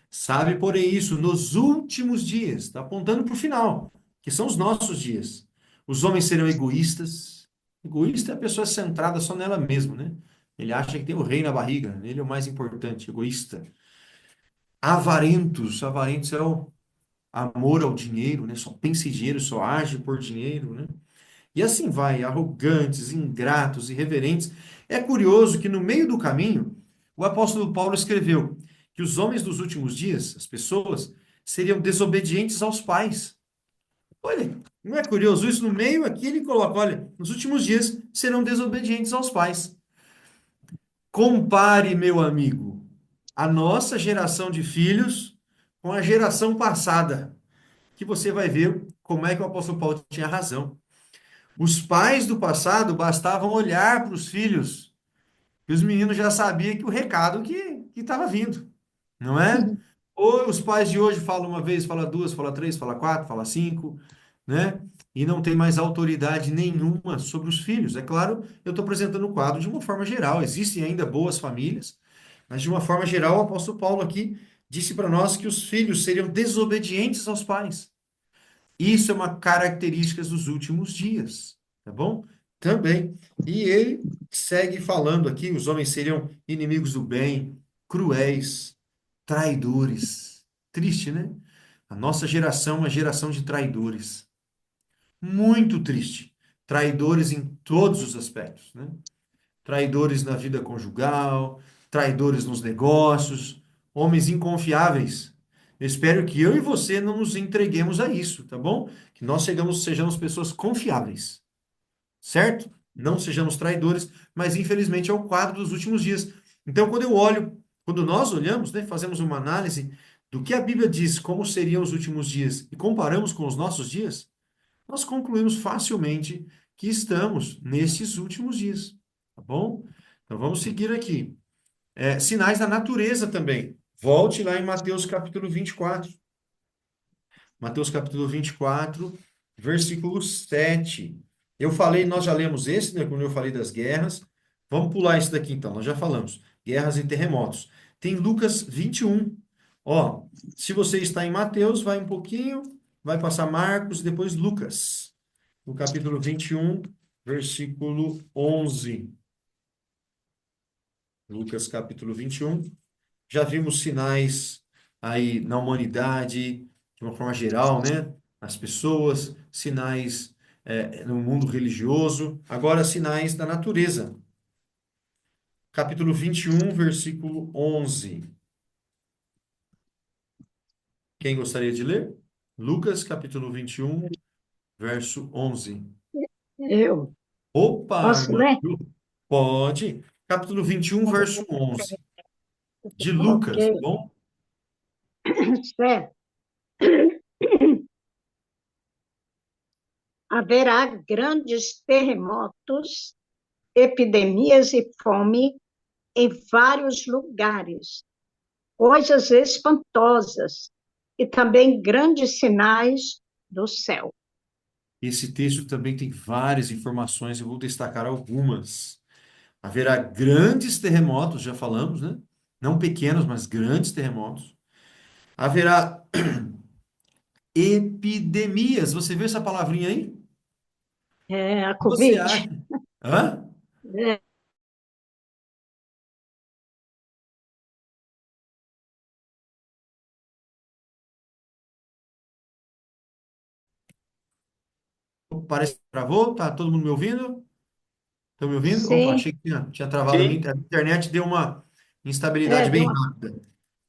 sabe, porém, isso nos últimos dias. Está apontando para o final, que são os nossos dias. Os homens serão egoístas. Egoísta é a pessoa centrada só nela mesma, né? Ele acha que tem o rei na barriga. Ele é o mais importante, egoísta. Avarentos. Avarentos é o amor ao dinheiro, né? Só pensa em dinheiro, só age por dinheiro, né? E assim vai, arrogantes, ingratos, irreverentes. É curioso que no meio do caminho, o apóstolo Paulo escreveu que os homens dos últimos dias, as pessoas, seriam desobedientes aos pais. Olha, não é curioso isso? No meio aqui ele coloca, olha, nos últimos dias serão desobedientes aos pais. Compare, meu amigo, a nossa geração de filhos com a geração passada, que você vai ver como é que o apóstolo Paulo tinha razão. Os pais do passado bastavam olhar para os filhos e os meninos já sabiam que o recado que estava vindo, não é? Ou os pais de hoje falam uma vez, fala duas, fala três, fala quatro, fala cinco, né? E não tem mais autoridade nenhuma sobre os filhos. É claro, eu estou apresentando o quadro de uma forma geral. Existem ainda boas famílias, mas de uma forma geral, o apóstolo Paulo aqui disse para nós que os filhos seriam desobedientes aos pais. Isso é uma característica dos últimos dias, tá bom? Também. E ele segue falando aqui: os homens seriam inimigos do bem, cruéis, traidores. Triste, né? A nossa geração é uma geração de traidores. Muito triste. Traidores em todos os aspectos, né? Traidores na vida conjugal, traidores nos negócios, homens inconfiáveis. Eu espero que eu e você não nos entreguemos a isso, tá bom? Que nós sejamos pessoas confiáveis, certo? Não sejamos traidores, mas infelizmente é o quadro dos últimos dias. Então, quando nós olhamos, né, fazemos uma análise do que a Bíblia diz, como seriam os últimos dias, e comparamos com os nossos dias, nós concluímos facilmente que estamos nesses últimos dias, tá bom? Então, vamos seguir aqui. Sinais da natureza também. Volte lá em Mateus capítulo 24. Mateus capítulo 24, versículo 7. Nós já lemos esse, né, quando eu falei das guerras. Vamos pular esse daqui então, nós já falamos. Guerras e terremotos. Tem Lucas 21. Ó, se você está em Mateus, vai um pouquinho, vai passar Marcos, depois Lucas. No capítulo 21, versículo 11. Lucas capítulo 21. Já vimos sinais aí na humanidade, de uma forma geral, né? As pessoas, sinais no mundo religioso, agora sinais da natureza. Capítulo 21, versículo 11. Quem gostaria de ler? Lucas, capítulo 21, verso 11. Eu Opa, posso irmã ler? Ju, pode. Capítulo 21, verso 11. De Ok, Lucas, tá bom? certo. Haverá grandes terremotos, epidemias e fome em vários lugares, coisas espantosas e também grandes sinais do céu. Esse texto também tem várias informações, eu vou destacar algumas. Haverá grandes terremotos, já falamos, né? Não pequenos, mas grandes terremotos. Haverá epidemias. Você viu essa palavrinha aí? É, a O que você Covid. acha? Hã? É, Parece que travou. Tá todo mundo me ouvindo? Estão me ouvindo? Opa, sim, achei que tinha travado Sim, a internet deu uma instabilidade deu bem uma, rápida.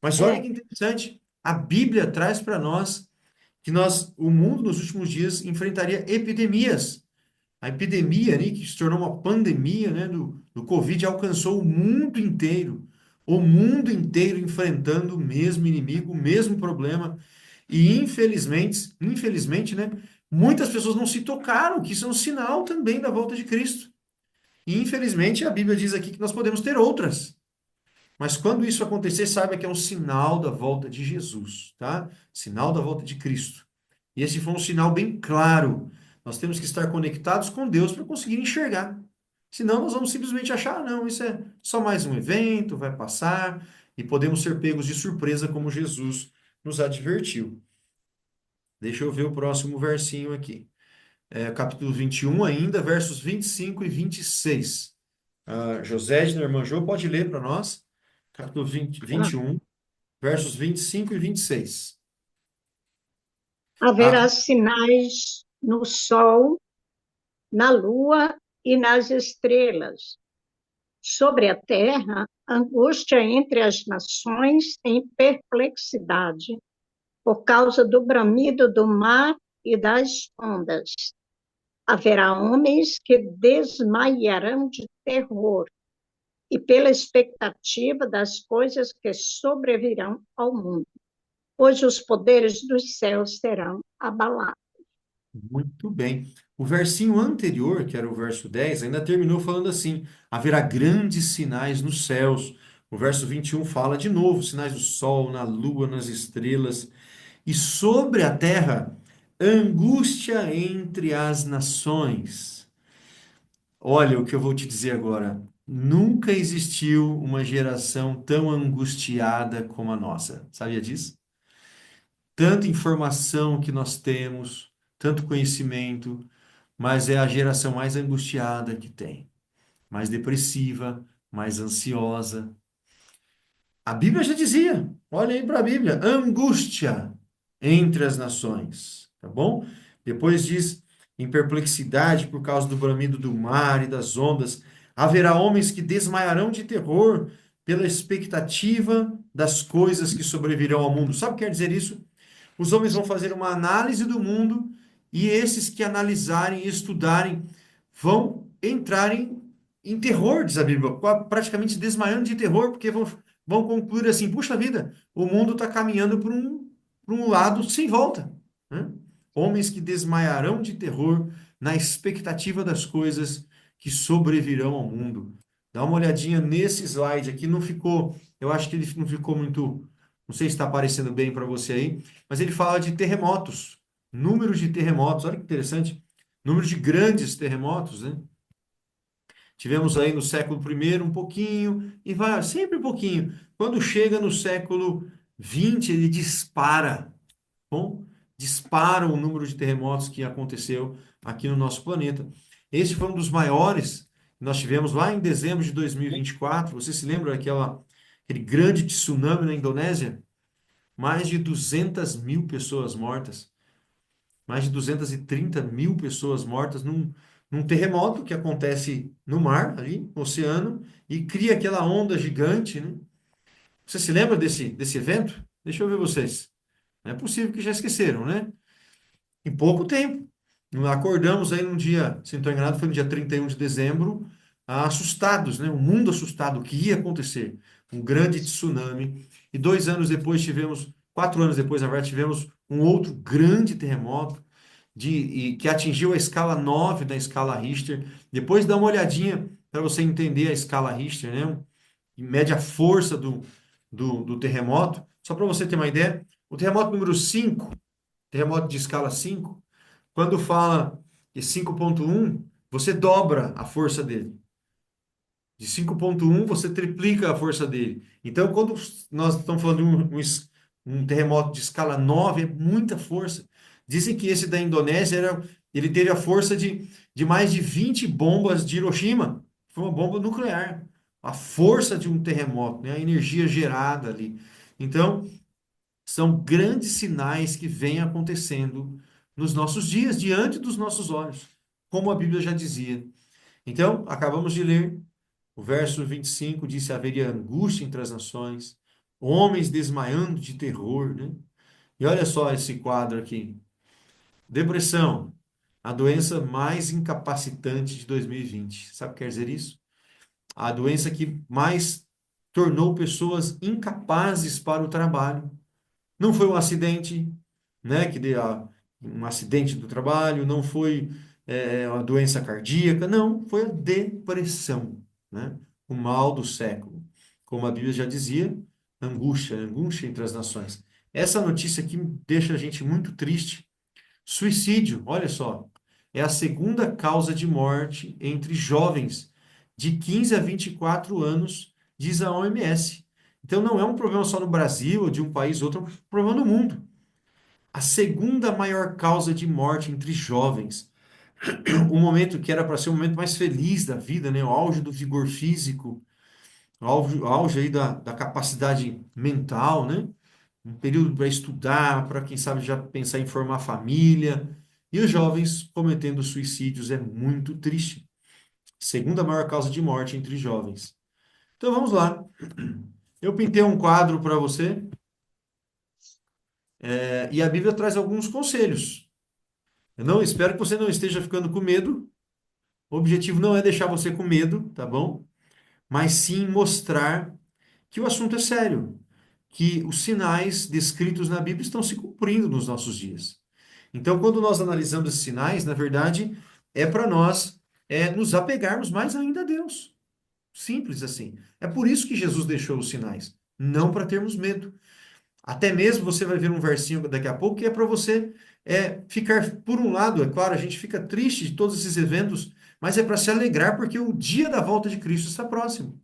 Mas olha é, que interessante. A Bíblia traz para nós o mundo nos últimos dias enfrentaria epidemias. A epidemia ali, que se tornou uma pandemia, né, do Covid, alcançou o mundo inteiro. O mundo inteiro enfrentando o mesmo inimigo, o mesmo problema. E infelizmente, né, muitas pessoas não se tocaram, que isso é um sinal também da volta de Cristo. E infelizmente a Bíblia diz aqui que nós podemos ter outras. Mas quando isso acontecer, saiba que é um sinal da volta de Jesus, tá? Sinal da volta de Cristo. E esse foi um sinal bem claro. Nós temos que estar conectados com Deus para conseguir enxergar. Senão nós vamos simplesmente achar, não, isso é só mais um evento, vai passar, e podemos ser pegos de surpresa, como Jesus nos advertiu. Deixa eu ver o próximo versinho aqui. Capítulo 21 ainda, versos 25 e 26. José, irmã Jô, pode ler para nós? Capítulo 20, ah, 21, versos 25 e 26. Ah, haverá sinais no sol, na lua e nas estrelas. Sobre a terra, angústia entre as nações em perplexidade, por causa do bramido do mar e das ondas. Haverá homens que desmaiarão de terror e pela expectativa das coisas que sobrevirão ao mundo, pois os poderes dos céus serão abalados. muito bem. O versinho anterior, que era o verso 10, ainda terminou falando assim: haverá grandes sinais nos céus. O verso 21 fala de novo: sinais do sol, na lua, nas estrelas. E sobre a terra, angústia entre as nações. Olha o que eu vou te dizer agora. Nunca existiu uma geração tão angustiada como a nossa. Sabia disso? Tanta informação que nós temos, tanto conhecimento, mas é a geração mais angustiada que tem, mais depressiva, mais ansiosa. A Bíblia já dizia, olha aí para a Bíblia, angústia entre as nações, tá bom? Depois diz, em perplexidade por causa do bramido do mar e das ondas, haverá homens que desmaiarão de terror pela expectativa das coisas que sobrevirão ao mundo. Sabe o que quer dizer isso? Os homens vão fazer uma análise do mundo e esses que analisarem e estudarem vão entrar em terror, diz a Bíblia, praticamente desmaiando de terror, porque vão concluir assim: puxa vida, o mundo está caminhando para um lado sem volta, né? Homens que desmaiarão de terror na expectativa das coisas que sobrevirão ao mundo. Dá uma olhadinha nesse slide aqui, não ficou, eu acho que ele não ficou muito, não sei se está aparecendo bem para você aí, mas ele fala de terremotos, números de terremotos, olha que interessante, número de grandes terremotos, né? Tivemos aí no século I um pouquinho, e vai sempre um pouquinho. Quando chega no século XX, ele dispara, bom? Dispara o número de terremotos que aconteceu aqui no nosso planeta. Esse foi um dos maiores que nós tivemos lá em dezembro de 2024. Você se lembra aquele grande tsunami na Indonésia? Mais de 200 mil pessoas mortas. Mais de 230 mil pessoas mortas num terremoto que acontece no mar, ali, no oceano, e cria aquela onda gigante, né? Você se lembra desse evento? Deixa eu ver vocês. Não é possível que já esqueceram, né? Em pouco tempo. Acordamos aí num dia, se não estou enganado, foi no dia 31 de dezembro, assustados, né? O mundo assustado, o que ia acontecer? Um grande tsunami. E 2 anos depois tivemos, 4 anos depois, na verdade, tivemos um outro grande terremoto que atingiu a escala 9 da escala Richter. Depois dá uma olhadinha para você entender a escala Richter, né? E mede a força do terremoto. Só para você ter uma ideia, o terremoto número 5, terremoto de escala 5, quando fala de 5,1, você dobra a força dele. De 5,1, você triplica a força dele. Então, quando nós estamos falando de um terremoto de escala 9, é muita força. Dizem que esse da Indonésia ele teve a força de mais de 20 bombas de Hiroshima. Foi uma bomba nuclear. A força de um terremoto, né? A energia gerada ali. Então, são grandes sinais que vêm acontecendo nos nossos dias, diante dos nossos olhos, como a Bíblia já dizia. Então, acabamos de ler o verso 25, disse: haveria angústia entre as nações, homens desmaiando de terror, né? E olha só esse quadro aqui. Depressão, a doença mais incapacitante de 2020. Sabe o que quer dizer isso? A doença que mais tornou pessoas incapazes para o trabalho. Não foi um acidente, né, um acidente do trabalho, não foi uma doença cardíaca, não, foi a depressão, né? O mal do século. Como a Bíblia já dizia, angústia, angústia entre as nações. Essa notícia aqui deixa a gente muito triste. Suicídio, olha só, é a segunda causa de morte entre jovens de 15 a 24 anos, diz a OMS. Então não é um problema só no Brasil ou de um país ou outro, é um problema no mundo. A segunda maior causa de morte entre jovens. O momento que era para ser o momento mais feliz da vida, né? O auge do vigor físico, o auge aí da capacidade mental, né? Um período para estudar, para quem sabe já pensar em formar família. E os jovens cometendo suicídios é muito triste. Segunda maior causa de morte entre jovens. Então vamos lá. Eu pintei um quadro para você, e a Bíblia traz alguns conselhos. Eu não espero que você não esteja ficando com medo. O objetivo não é deixar você com medo, tá bom? Mas sim mostrar que o assunto é sério, que os sinais descritos na Bíblia estão se cumprindo nos nossos dias. Então, quando nós analisamos esses sinais, na verdade, é para nós nos apegarmos mais ainda a Deus. Simples assim. É por isso que Jesus deixou os sinais, não para termos medo. Até mesmo você vai ver um versinho daqui a pouco que é para você ficar, por um lado, é claro, a gente fica triste de todos esses eventos, mas é para se alegrar porque o dia da volta de Cristo está próximo.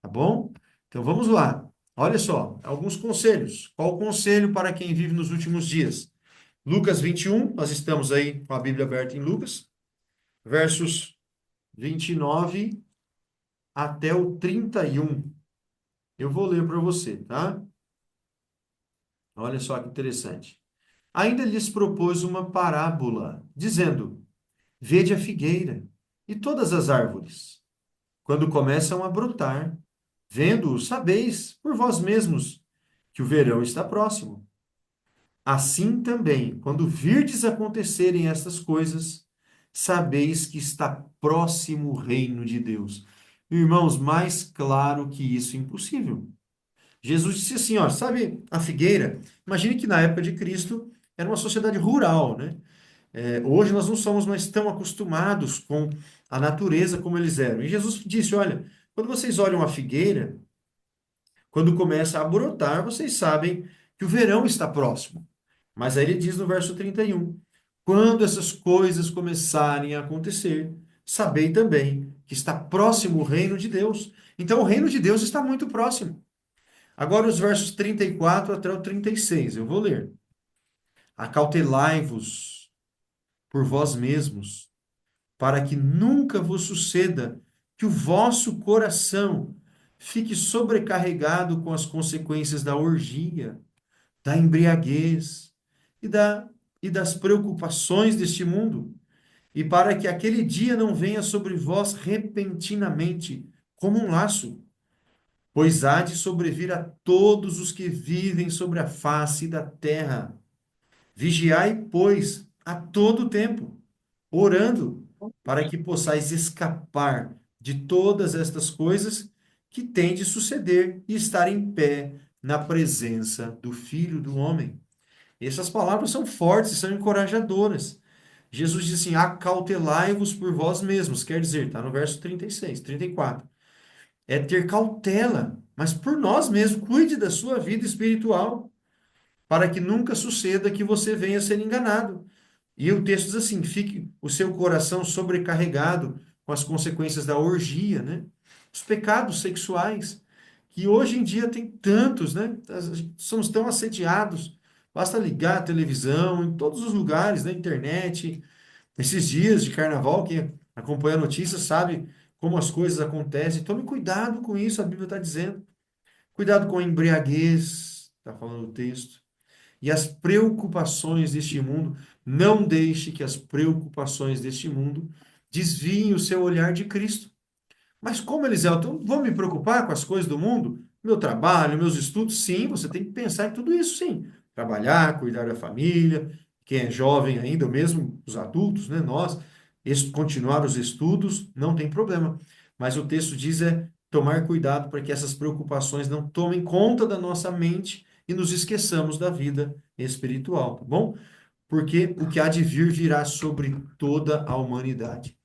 Tá bom? Então vamos lá. Olha só, alguns conselhos. Qual o conselho para quem vive nos últimos dias? Lucas 21, nós estamos aí com a Bíblia aberta em Lucas, versos 29 até o 31. Eu vou ler para você, tá? Olha só que interessante. Ainda lhes propôs uma parábola, dizendo: vede a figueira e todas as árvores. Quando começam a brotar, Vendo-o, sabeis por vós mesmos que o verão está próximo. Assim também, quando virdes acontecerem estas coisas, sabeis que está próximo o reino de Deus. Irmãos, mais claro que isso, impossível. Jesus disse assim, ó, sabe a figueira? Imagine que na época de Cristo era uma sociedade rural, né? Hoje nós não somos mais tão acostumados com a natureza como eles eram. E Jesus disse, olha, quando vocês olham a figueira, quando começa a brotar, vocês sabem que o verão está próximo. Mas aí ele diz no verso 31, quando essas coisas começarem a acontecer, sabei também que está próximo o reino de Deus. Então o reino de Deus está muito próximo. Agora os versos 34 até o 36, eu vou ler. Acautelai-vos por vós mesmos, para que nunca vos suceda que o vosso coração fique sobrecarregado com as consequências da orgia, da embriaguez e das preocupações deste mundo, e para que aquele dia não venha sobre vós repentinamente, como um laço, pois há de sobrevir a todos os que vivem sobre a face da terra. Vigiai, pois, a todo tempo, orando, para que possais escapar de todas estas coisas que têm de suceder e estar em pé na presença do Filho do Homem. Essas palavras são fortes, são encorajadoras. Jesus diz assim: acautelai-vos por vós mesmos, quer dizer, está no verso 36, 34. É ter cautela, mas por nós mesmos, cuide da sua vida espiritual, para que nunca suceda que você venha a ser enganado. E o texto diz assim: fique o seu coração sobrecarregado com as consequências da orgia, né? Os pecados sexuais, que hoje em dia tem tantos, né? Somos tão assediados. Basta ligar a televisão, em todos os lugares, na internet. Esses dias de carnaval, quem acompanha a notícia sabe como as coisas acontecem. Tome cuidado com isso, a Bíblia está dizendo. Cuidado com a embriaguez, está falando o texto. E as preocupações deste mundo, não deixe que as preocupações deste mundo desviem o seu olhar de Cristo. Mas como, Eliseu, então vou me preocupar com as coisas do mundo? Meu trabalho, meus estudos? Sim, você tem que pensar em tudo isso, sim. Trabalhar, cuidar da família, quem é jovem ainda, ou mesmo os adultos, né? Nós, continuar os estudos, não tem problema. Mas o texto diz tomar cuidado para que essas preocupações não tomem conta da nossa mente e nos esqueçamos da vida espiritual, tá bom? Porque o que há de vir virá sobre toda a humanidade,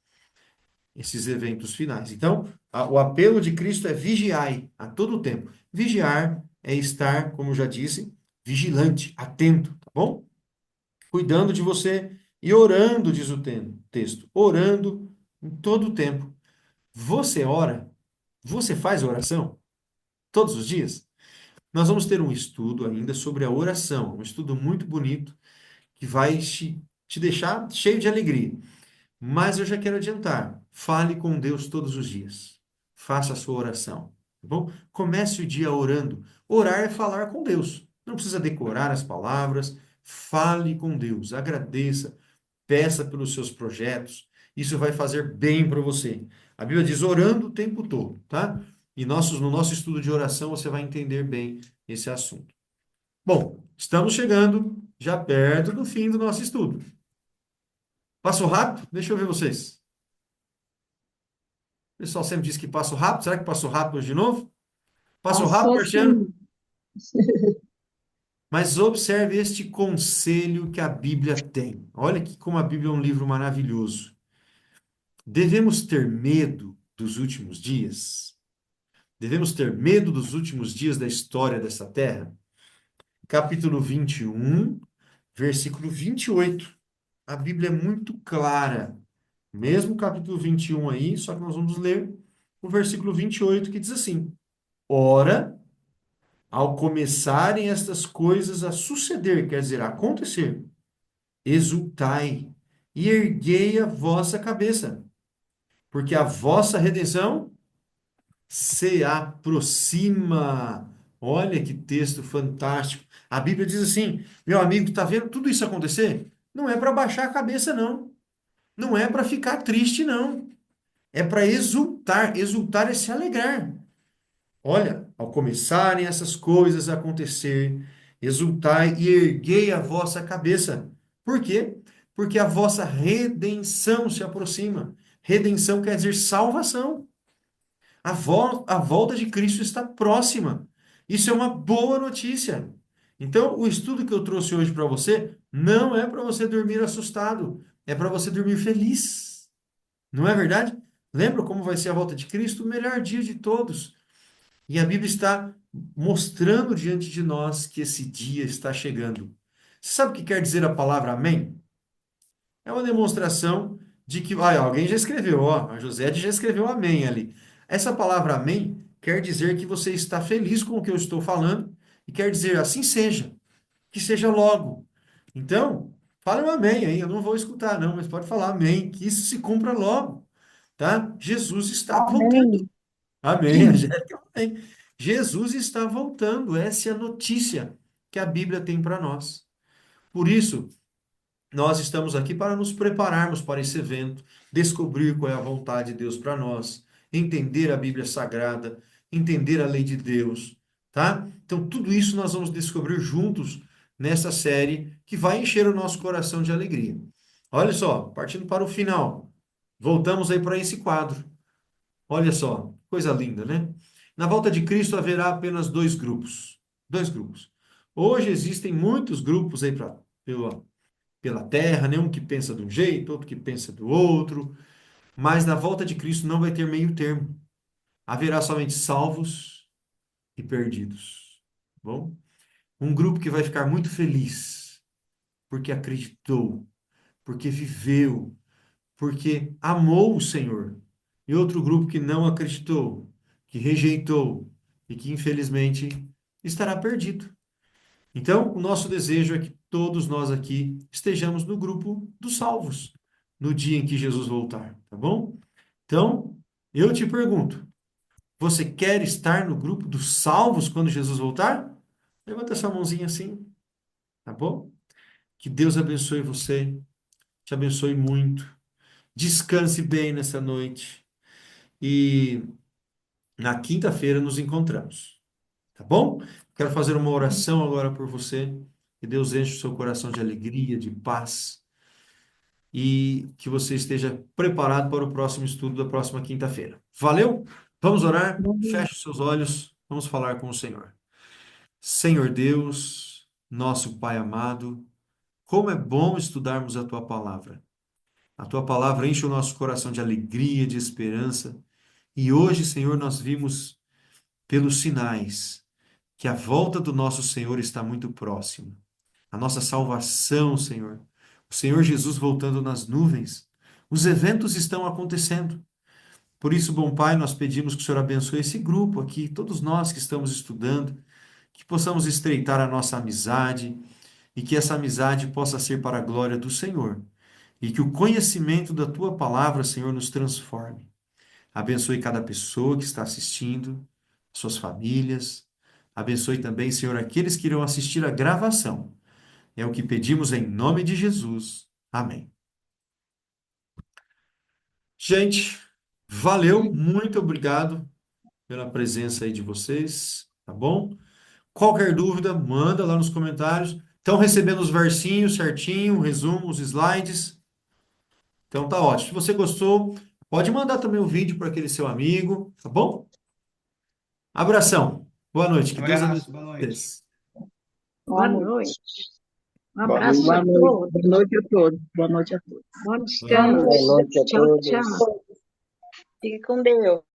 esses eventos finais. Então, o apelo de Cristo é vigiai a todo tempo. Vigiar é estar, como eu já disse, vigilante, atento, tá bom? Cuidando de você e orando, diz o texto, orando em todo o tempo. Você ora? Você faz oração? Todos os dias? Nós vamos ter um estudo ainda sobre a oração, um estudo muito bonito que vai te deixar cheio de alegria. Mas eu já quero adiantar, fale com Deus todos os dias. Faça a sua oração, tá bom? Comece o dia orando. Orar é falar com Deus. Não precisa decorar as palavras. Fale com Deus, agradeça, peça pelos seus projetos. Isso vai fazer bem para você. A Bíblia diz orando o tempo todo, tá? E no nosso estudo de oração você vai entender bem esse assunto. Bom, estamos chegando já perto do fim do nosso estudo. Passou rápido? Deixa eu ver vocês. O pessoal sempre diz que passou rápido. Será que passou rápido hoje de novo? Passou rápido, Passou Marciano? sim. Mas observe este conselho que a Bíblia tem. Olha que como a Bíblia é um livro maravilhoso. Devemos ter medo dos últimos dias? Devemos ter medo dos últimos dias da história dessa terra? Capítulo 21, versículo 28. A Bíblia é muito clara. Mesmo capítulo 21 aí, só que nós vamos ler o versículo 28 que diz assim: ora, ao começarem estas coisas a suceder, quer dizer, a acontecer, exultai e erguei a vossa cabeça, porque a vossa redenção se aproxima. Olha que texto fantástico. A Bíblia diz assim: meu amigo, está vendo tudo isso acontecer? Não é para baixar a cabeça, não. Não é para ficar triste, não. É para exultar. Exultar é se alegrar. Olha, ao começarem essas coisas a acontecer, exultai e erguei a vossa cabeça. Por quê? Porque a vossa redenção se aproxima. Redenção quer dizer salvação. A volta de Cristo está próxima. Isso é uma boa notícia. Então, o estudo que eu trouxe hoje para você não é para você dormir assustado, é para você dormir feliz. Não é verdade? Lembra como vai ser a volta de Cristo? O melhor dia de todos. E a Bíblia está mostrando diante de nós que esse dia está chegando. Você sabe o que quer dizer a palavra amém? É uma demonstração de que, alguém já escreveu, ó, a José já escreveu amém ali. Essa palavra amém quer dizer que você está feliz com o que eu estou falando e quer dizer assim seja, que seja logo. Então, fale um amém aí, eu não vou escutar não, mas pode falar amém, que isso se cumpra logo, tá? Jesus está voltando. Amém. Amém, Angélica, amém. Jesus está voltando, essa é a notícia que a Bíblia tem para nós. Por isso, nós estamos aqui para nos prepararmos para esse evento, descobrir qual é a vontade de Deus para nós, entender a Bíblia Sagrada, entender a lei de Deus, tá? Então, tudo isso nós vamos descobrir juntos nessa série que vai encher o nosso coração de alegria. Olha só, partindo para o final, voltamos aí para esse quadro. Olha só, coisa linda, né? Na volta de Cristo haverá apenas dois grupos. Dois grupos. Hoje existem muitos grupos aí pela terra, né? Um que pensa de um jeito, outro que pensa do outro. Mas na volta de Cristo não vai ter meio termo. Haverá somente salvos e perdidos. Tá bom? Um grupo que vai ficar muito feliz porque acreditou, porque viveu, porque amou o Senhor. E outro grupo que não acreditou, que rejeitou e que infelizmente estará perdido. Então, o nosso desejo é que todos nós aqui estejamos no grupo dos salvos no dia em que Jesus voltar, tá bom? Então, eu te pergunto, você quer estar no grupo dos salvos quando Jesus voltar? Levanta sua mãozinha assim, tá bom? Que Deus abençoe você, te abençoe muito. Descanse bem nessa noite. E na quinta-feira nos encontramos, tá bom? Quero fazer uma oração agora por você. Que Deus enche o seu coração de alegria, de paz e que você esteja preparado para o próximo estudo da próxima quinta-feira. Valeu? Vamos orar? Feche os seus olhos. Vamos falar com o Senhor. Senhor Deus, nosso Pai amado, como é bom estudarmos a tua palavra. A tua palavra enche o nosso coração de alegria, de esperança. E hoje, Senhor, nós vimos pelos sinais que a volta do nosso Senhor está muito próxima. A nossa salvação, Senhor. O Senhor Jesus voltando nas nuvens. Os eventos estão acontecendo. Por isso, bom Pai, nós pedimos que o Senhor abençoe esse grupo aqui, todos nós que estamos estudando, que possamos estreitar a nossa amizade e que essa amizade possa ser para a glória do Senhor. E que o conhecimento da tua palavra, Senhor, nos transforme. Abençoe cada pessoa que está assistindo, suas famílias. Abençoe também, Senhor, aqueles que irão assistir a gravação. É o que pedimos em nome de Jesus. Amém. Gente, valeu, muito obrigado pela presença aí de vocês, tá bom? Qualquer dúvida, manda lá nos comentários. Estão recebendo os versinhos certinho, o resumo, os slides. Então tá ótimo. Se você gostou, pode mandar também o vídeo para aquele seu amigo, tá bom? Abração. Boa noite. Que Deus Abraço, abençoe boa noite. vocês. Boa Boa noite. Um Boa abraço noite. a todos. Boa noite a todos. Boa noite a todos. Bom Boa descanso. noite. Boa noite a Tchau, todos. tchau. Fique com Deus.